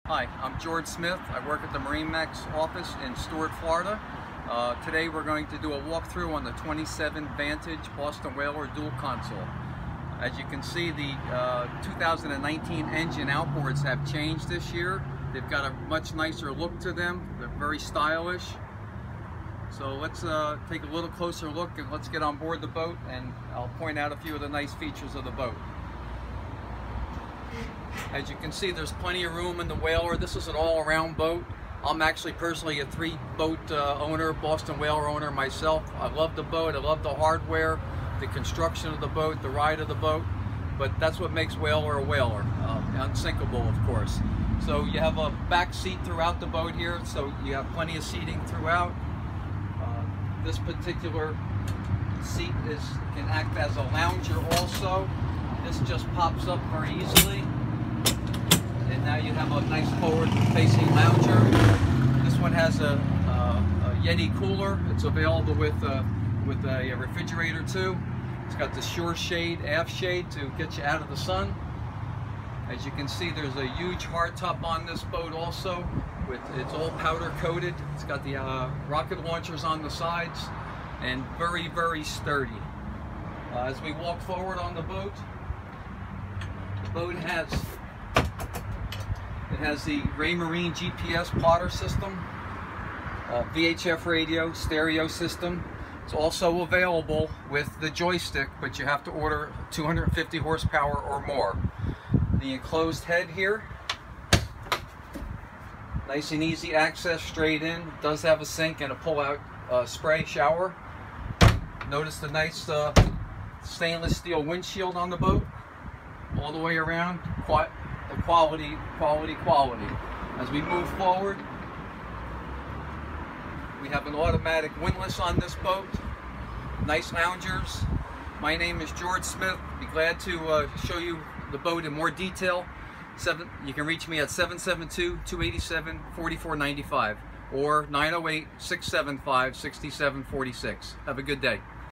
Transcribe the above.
Hi, I'm George Smith. I work at the MarineMax office in Stuart, Florida. Today we're going to do a walkthrough on the 27 Vantage Boston Whaler dual console. As you can see, the 2019 engine outboards have changed this year. They've got a much nicer look to them. They're very stylish. So let's take a little closer look and let's get on board the boat, and I'll point out a few of the nice features of the boat. As you can see, there's plenty of room in the Whaler. This is an all-around boat. I'm actually personally a three-boat owner, Boston Whaler owner myself. I love the boat, I love the hardware, the construction of the boat, the ride of the boat, but that's what makes Whaler a Whaler. Unsinkable, of course. So you have a back seat throughout the boat here, so you have plenty of seating throughout. This particular seat can act as a lounger also. This just pops up very easily. And now you have a nice forward-facing lounger. This one has a Yeti cooler. It's available with a refrigerator too. It's got the Shore Shade aft shade to get you out of the sun. As you can see, there's a huge hardtop on this boat also. It's all powder coated. It's got the rocket launchers on the sides and very, very sturdy. As we walk forward on the boat has the Raymarine GPS plotter system, VHF radio, stereo system. It's also available with the joystick, but you have to order 250 horsepower or more. The enclosed head here, nice and easy access straight in. It does have a sink and a pull-out spray shower. Notice the nice stainless steel windshield on the boat all the way around. Quality. As we move forward, we have an automatic windlass on this boat. Nice loungers. My name is George Smith. Be glad to show you the boat in more detail. You can reach me at 772-287-4495 or 908-675-6746. Have a good day.